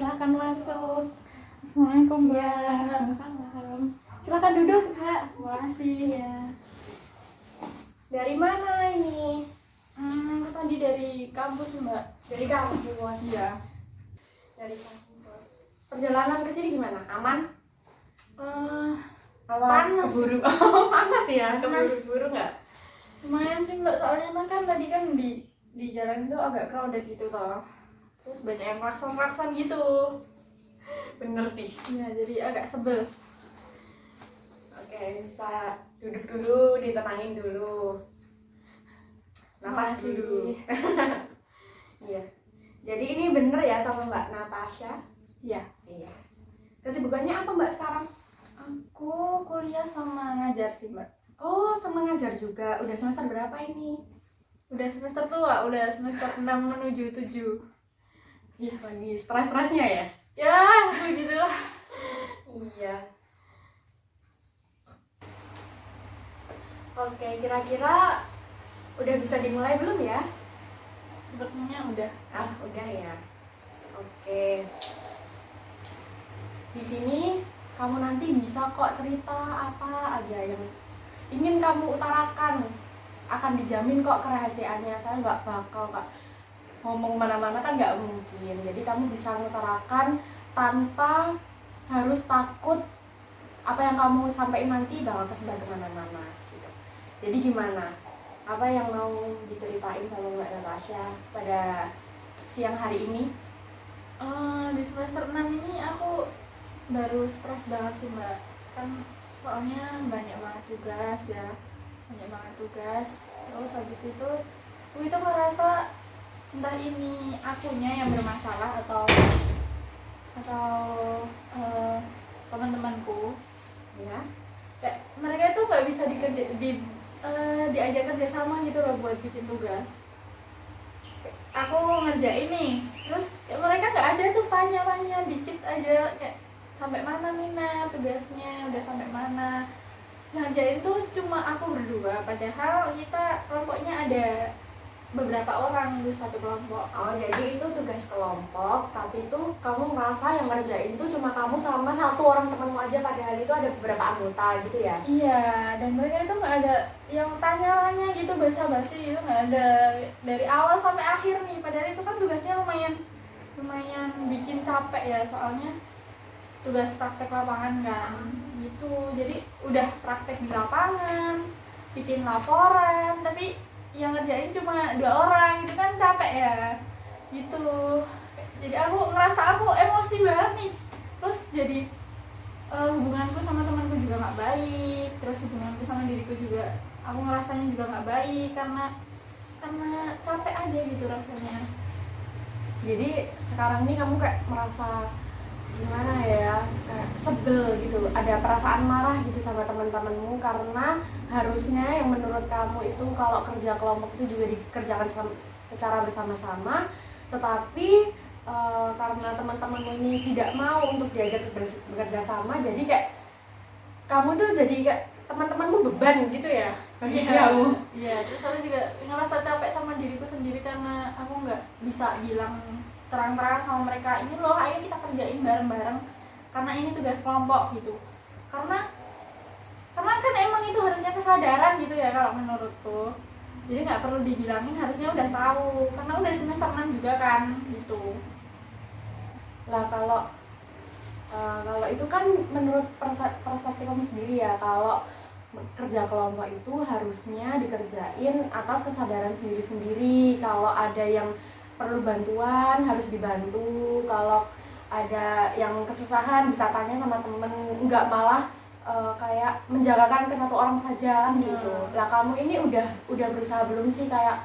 silahkan masuk. Assalamualaikum Mbak. Ya, salam. Silakan duduk, Kak. Terima kasih. Ya. Dari mana ini? Tadi dari kampus Mbak. Dari kampus. Iya. Dari kampus. Perjalanan ke sini gimana? Aman? Panas. Keburu. Oh, panas ya? Panas. Keburu-buru nggak? Lumayan sih Mbak, soalnya kan tadi kan di jalan itu agak crowded gitu toh. Terus banyak yang klakson gitu. Bener sih. Iya, jadi agak sebel. Oke, bisa duduk dulu, ditenangin dulu. Nafas Makasih. dulu. Iya. Jadi ini bener ya sama Mbak Natasha? Iya. Iya. Kesibukannya apa Mbak sekarang? Aku kuliah sama ngajar sih Mbak. Oh, sama ngajar juga. Udah semester berapa ini? Udah semester tua, udah semester 6 menuju 7. Ih, lagi stres-stresnya ya? Ya, begitulah. Iya. Oke, kira-kira udah bisa dimulai belum ya? Sepertinya udah. Udah ya. Oke. Di sini kamu nanti bisa kok cerita apa aja yang ingin kamu utarakan. Akan dijamin kok kerahasiaannya. Saya nggak bakal ngomong mana-mana, kan nggak mungkin. Jadi kamu bisa mengutarakan tanpa harus takut apa yang kamu sampaikan nanti bakal kesebar kemana-mana gitu. Jadi gimana? Apa yang mau diceritain sama Mbak Natasha pada siang hari ini? Di semester 6 ini aku baru stres banget sih Mbak. Kan soalnya banyak banget tugas ya. Terus habis itu aku itu merasa entah ini akunya yang bermasalah atau teman-temanku Ya. kayak mereka itu nggak bisa diajak kerja sama gitu loh buat bikin tugas. Aku ngerjain nih, terus kayak mereka nggak ada tuh tanya-tanya, dicit aja kayak sampai mana Mina tugasnya, udah sampai mana. Ngerjain tuh cuma aku berdua, padahal kita kelompoknya ada beberapa orang di satu kelompok. Oh, jadi itu tugas kelompok, tapi itu kamu ngerasa yang ngerjain itu cuma kamu sama satu orang temanmu aja, padahal itu ada beberapa anggota gitu ya? Iya, dan mereka itu nggak ada yang tanya-tanya gitu, basa-basi itu nggak ada dari awal sampai akhir nih. Padahal itu kan tugasnya lumayan bikin capek ya, soalnya tugas praktek lapangan kan gitu. Jadi udah praktek di lapangan, bikin laporan, tapi yang ngerjain cuma 2 orang, itu kan capek ya gitu. Jadi aku ngerasa aku emosi banget nih. Terus jadi hubunganku sama temanku juga nggak baik, terus hubunganku sama diriku juga aku ngerasanya juga nggak baik karena capek aja gitu rasanya. Jadi sekarang ini kamu kayak merasa gimana ya, kayak sebel gitu, ada perasaan marah gitu sama teman-temanmu karena harusnya yang menurut kamu itu kalau kerja kelompok itu juga dikerjakan secara bersama-sama, tetapi karena teman-temanmu ini tidak mau untuk diajak bekerja sama, jadi kayak kamu tuh jadi kayak teman-temanmu beban gitu ya bagi kamu. Iya, terus aku juga ngerasa capek sama diriku sendiri karena aku nggak bisa bilang terang-terangan sama mereka, ini loh ayo kita kerjain bareng-bareng karena ini tugas kelompok gitu. Karena kan emang itu harusnya kesadaran gitu ya kalau menurutku. Jadi nggak perlu dibilangin, harusnya udah tahu karena udah semester 6 juga kan gitu. Lah kalau itu kan menurut perspektif kamu sendiri ya, kalau kerja kelompok itu harusnya dikerjain atas kesadaran sendiri-sendiri. Kalau ada yang perlu bantuan harus dibantu, kalau ada yang kesusahan bisa tanya sama temen, nggak malah kayak menjagakan ke satu orang saja kan gitu. Lah kamu ini udah berusaha belum sih kayak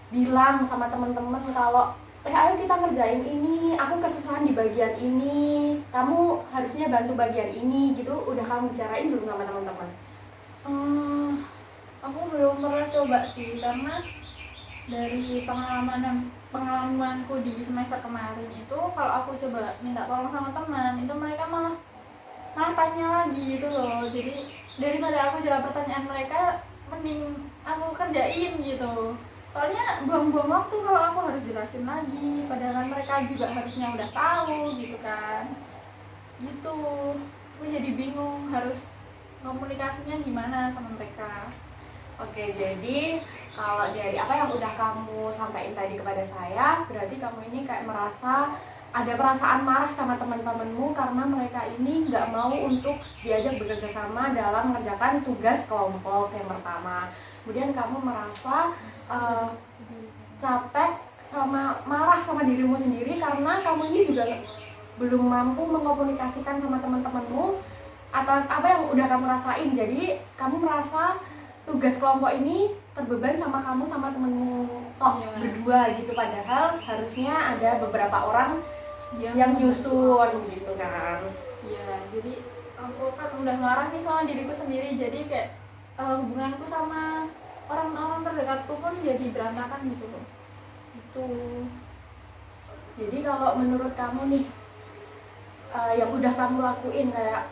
bilang sama temen-temen kalau ayo kita ngerjain ini, aku kesusahan di bagian ini, kamu harusnya bantu bagian ini gitu. Udah kamu bicarain belum sama teman-teman? Aku belum pernah coba sih, karena dari pengalamanku di semester kemarin itu kalau aku coba minta tolong sama teman itu mereka malah tanya lagi gitu loh. Jadi daripada aku jawab pertanyaan mereka, mending aku kerjain gitu. soalnya buang-buang waktu kalau aku harus jelasin lagi, padahal mereka juga harusnya udah tahu gitu kan. Gitu, aku jadi bingung harus komunikasinya gimana sama mereka. Oke, jadi kalau dari apa yang udah kamu sampaikan tadi kepada saya, berarti kamu ini kayak merasa ada perasaan marah sama teman-temanmu karena mereka ini nggak mau untuk diajak bekerja sama dalam mengerjakan tugas kelompok yang pertama. Kemudian kamu merasa capek sama marah sama dirimu sendiri karena kamu ini juga belum mampu mengkomunikasikan sama teman-temanmu atas apa yang udah kamu rasain. Jadi kamu merasa tugas kelompok ini terbeban sama kamu sama temenmu berdua gitu, padahal harusnya ada beberapa orang yang nyusun gitu kan. Iya, jadi aku kan udah marah nih sama diriku sendiri, jadi kayak hubunganku sama orang-orang terdekatku pun jadi berantakan gitu loh. Itu. Jadi kalau menurut kamu nih yang udah kamu lakuin kayak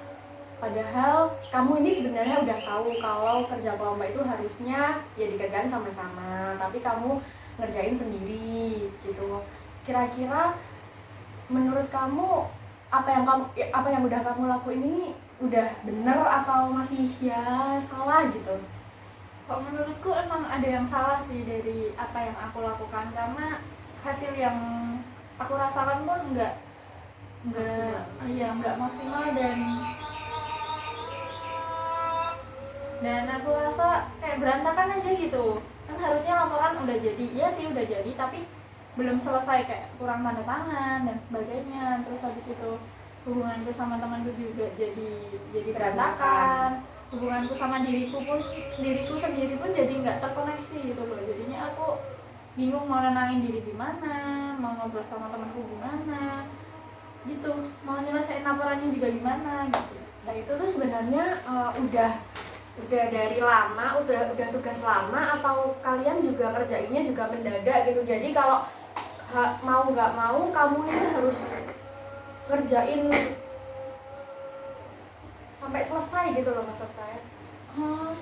padahal kamu ini sebenarnya udah tahu kalau kerja kelompok itu harusnya ya dikerjain sama-sama, tapi kamu ngerjain sendiri gitu. Kira-kira menurut kamu apa yang udah kamu lakuin ini udah bener atau masih ya salah gitu? Kok menurutku emang ada yang salah sih dari apa yang aku lakukan, karena hasil yang aku rasakan pun nggak maksimal dan aku rasa kayak berantakan aja gitu. Kan harusnya laporan udah jadi, iya sih udah jadi, tapi belum selesai, kayak kurang tanda tangan dan sebagainya. Terus habis itu hubunganku sama temanku juga jadi berantakan. Hubunganku sama diriku sendiri pun jadi nggak terkoneksi gitu loh. Jadinya aku bingung mau nenangin diri gimana, mau ngobrol sama temanku gimana gitu, mau nyelesain laporannya juga gimana gitu. Nah itu tuh sebenarnya udah dari lama, udah tugas lama, atau kalian juga kerjainnya juga mendadak gitu. Jadi kalau mau nggak mau kamu ini harus kerjain sampai selesai gitu loh maksud saya.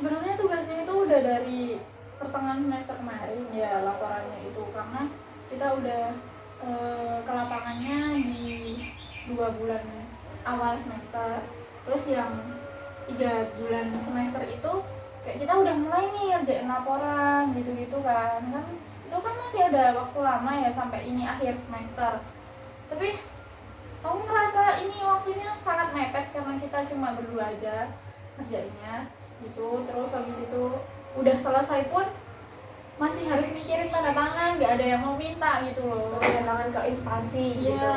Sebenarnya tugasnya itu udah dari pertengahan semester kemarin ya laporannya itu, karena kita udah ke lapangannya di 2 bulan awal semester. Terus yang 3 bulan semester itu kayak kita udah mulai nih ngerjain laporan gitu-gitu kan itu kan masih ada waktu lama ya sampai ini akhir semester. Tapi aku ngerasa ini waktunya sangat mepet karena kita cuma berdua aja ngerjainnya gitu. Terus habis itu udah selesai pun masih harus mikirin tanda tangan, nggak ada yang mau minta gitu loh, tanda tangan ke instansi gitu.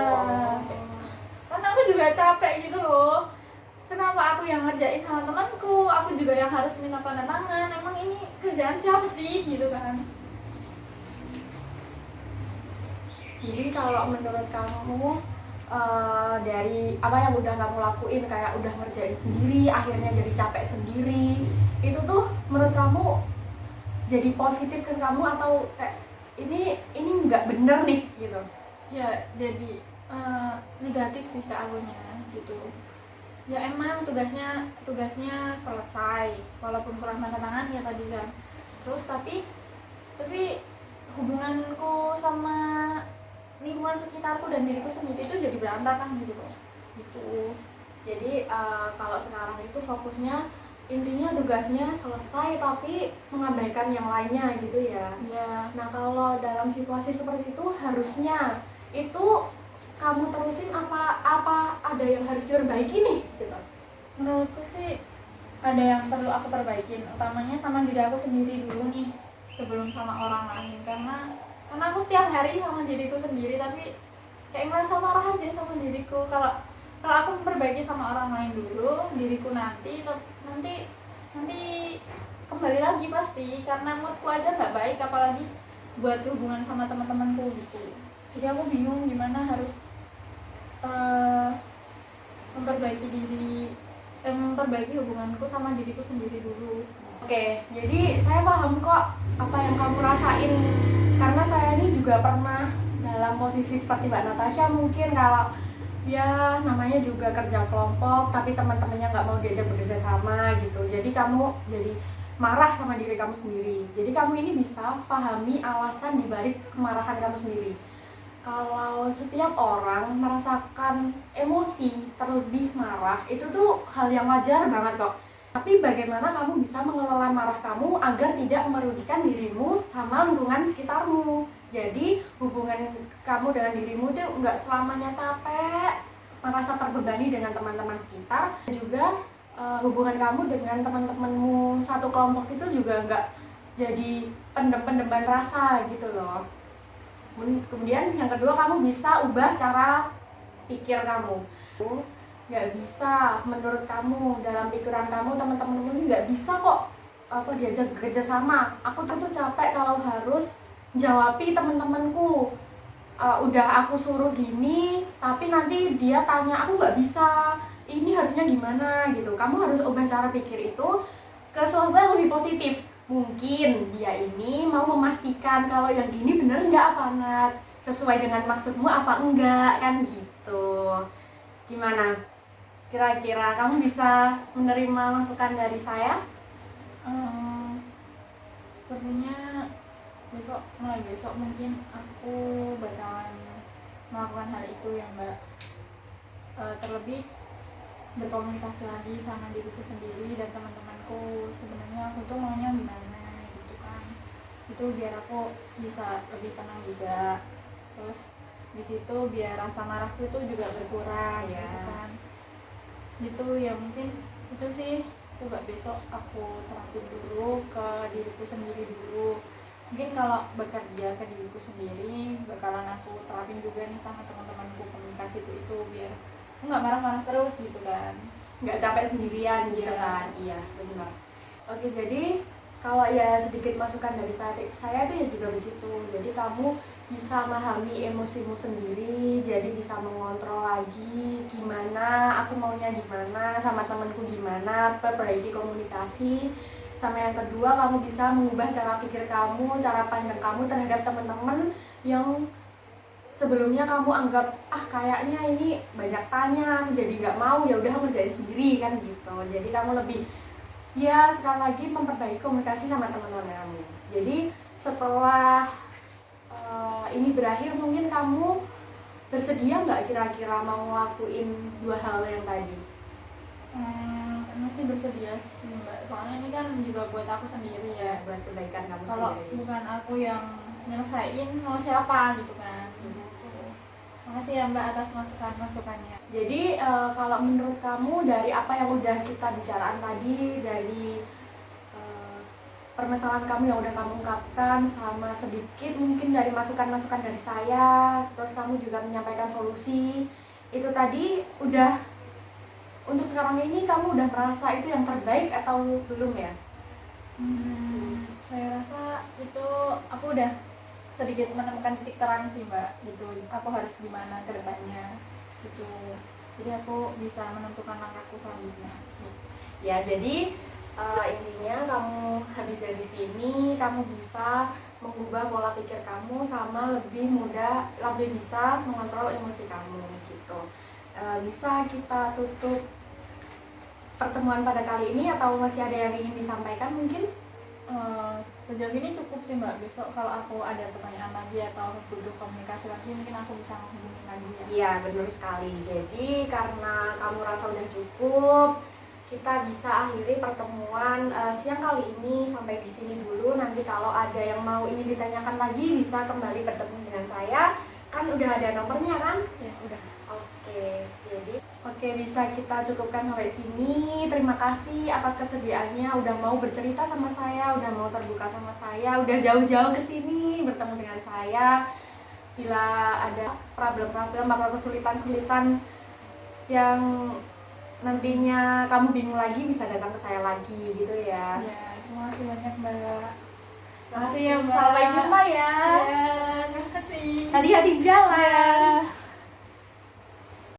Kan aku juga capek gitu loh. Kenapa aku yang ngerjain sama temanku, aku juga yang harus minta tanda tangan? Emang ini kerjaan siapa sih gitu kan? Jadi kalau menurut kamu dari apa yang udah kamu lakuin kayak udah ngerjain sendiri, akhirnya jadi capek sendiri, itu tuh menurut kamu jadi positif ke kamu atau kayak ini nggak bener nih gitu? Ya jadi negatif sih ke akunya gitu. Ya emang tugasnya selesai walaupun kurang tanda tangan ya tadi kan. Terus tapi hubunganku sama lingkungan sekitarku dan diriku sendiri itu jadi berantakan gitu loh. Gitu. Jadi kalau sekarang itu fokusnya intinya tugasnya selesai tapi mengabaikan yang lainnya gitu ya. Ya. Nah kalau dalam situasi seperti itu harusnya itu kamu terusin apa ada yang harus diperbaiki nih gitu? Menurutku sih ada yang perlu aku perbaikin, utamanya sama diri aku sendiri dulu nih sebelum sama orang lain, karena aku setiap hari sama diriku sendiri tapi kayak ngerasa marah aja sama diriku. Kalau aku memperbaiki sama orang lain dulu, diriku nanti kembali lagi pasti, karena moodku aja nggak baik apalagi buat hubungan sama teman-temanku gitu. Jadi aku bingung gimana harus memperbaiki hubunganku sama diriku sendiri dulu. Oke, jadi saya paham kok apa yang kamu rasain, karena saya ini juga pernah dalam posisi seperti Mbak Natasha. Mungkin kalau ya namanya juga kerja kelompok tapi teman-temannya nggak mau diajak bekerja sama gitu, jadi kamu jadi marah sama diri kamu sendiri. Jadi kamu ini bisa pahami alasan dibalik kemarahan kamu sendiri. Kalau setiap orang merasakan emosi terlebih marah, itu tuh hal yang wajar banget kok. Tapi bagaimana kamu bisa mengelola marah kamu agar tidak merugikan dirimu sama lingkungan sekitarmu. Jadi hubungan kamu dengan dirimu tuh nggak selamanya capek, merasa terbebani dengan teman-teman sekitar. Dan juga hubungan kamu dengan teman-temanmu satu kelompok itu juga nggak jadi pendem-pendeman rasa gitu loh. Kemudian yang kedua, kamu bisa ubah cara pikir kamu. Nggak bisa, menurut kamu, dalam pikiran kamu, teman-temanmu ini nggak bisa kok diajak kerja sama. Aku tuh capek kalau harus jawabi teman-temanku. Udah aku suruh gini, tapi nanti dia tanya, aku nggak bisa, ini harusnya gimana gitu. Kamu harus ubah cara pikir itu ke sesuatu yang lebih positif. Mungkin dia ini mau memastikan kalau yang gini bener nggak apa Nat, sesuai dengan maksudmu apa enggak, kan gitu. Gimana? Kira-kira kamu bisa menerima masukan dari saya? Sepertinya mulai besok mungkin aku bakalan melakukan hal itu ya Mbak. Terlebih berkomunikasi lagi sama diriku sendiri dan teman-temanku, sebenarnya aku tuh maunya gimana gitu kan. Itu biar aku bisa lebih tenang juga, terus di situ biar rasa marahku itu juga berkurang Ya. gitu kan. Gitu ya, mungkin itu sih. Coba besok aku terapin dulu ke diriku sendiri dulu. Mungkin kalau bekerja ke diriku sendiri bakalan aku terapin juga nih sama teman-temanku, komunikasi itu biar aku nggak marah-marah terus gitu kan, Nggak capek sendirian gitu Iya. kan? Iya, benar. Oke, jadi kalau ya sedikit masukan dari saya itu ya juga begitu. Jadi kamu bisa memahami emosimu sendiri, jadi bisa mengontrol lagi gimana aku maunya gimana, sama temanku gimana, perbaiki komunikasi. Sama yang kedua, kamu bisa mengubah cara pikir kamu, cara pandang kamu terhadap teman-teman yang sebelumnya kamu anggap kayaknya ini banyak tanya, jadi nggak mau, ya udah ngerjain sendiri kan gitu. Jadi kamu lebih sekali lagi memperbaiki komunikasi sama teman-teman kamu. Jadi setelah ini berakhir, mungkin kamu bersedia nggak kira-kira mau ngelakuin dua hal yang tadi? masih bersedia sih Mbak, soalnya ini kan juga buat aku sendiri ya, Buat kebaikan kamu kalau sendiri. bukan aku yang nyelesain mau siapa gitu kan. Makasih ya Mbak atas masukannya. Jadi kalau menurut kamu dari apa yang udah kita bicarakan tadi, dari permasalahan kamu yang udah kamu ungkapkan, sama sedikit mungkin dari masukan-masukan dari saya, terus kamu juga menyampaikan solusi, itu tadi udah, untuk sekarang ini kamu udah merasa itu yang terbaik atau belum ya? Saya rasa itu aku udah sedikit menemukan titik terang sih Mbak gitu, aku harus gimana ke depannya gitu, jadi aku bisa menentukan langkahku selanjutnya. Ya, jadi intinya kamu habis dari sini kamu bisa mengubah pola pikir kamu, sama lebih bisa mengontrol emosi kamu gitu. Bisa kita tutup pertemuan pada kali ini atau masih ada yang ingin disampaikan mungkin? Sejauh ini cukup sih Mbak, besok kalau aku ada pertanyaan lagi atau butuh komunikasi lagi mungkin aku bisa menghubungi lagi ya. Iya, benar sekali. Jadi karena kamu rasa udah cukup, kita bisa akhiri pertemuan siang kali ini sampai di sini dulu. Nanti kalau ada yang mau ini ditanyakan lagi bisa kembali bertemu dengan saya. Kan udah ada nomornya kan? Ya udah. Oke, bisa kita cukupkan sampai sini. Terima kasih atas kesediaannya, udah mau bercerita sama saya, udah mau terbuka sama saya, udah jauh-jauh ke sini bertemu dengan saya. Bila ada problem-problem atau kesulitan-kesulitan yang nantinya kamu bingung lagi, bisa datang ke saya lagi gitu ya. Ya, terima kasih banyak Mbak. Terima kasih ya Mbak. Sampai jumpa ya. Ya, terima kasih. Hati-hati di jalan. Ya.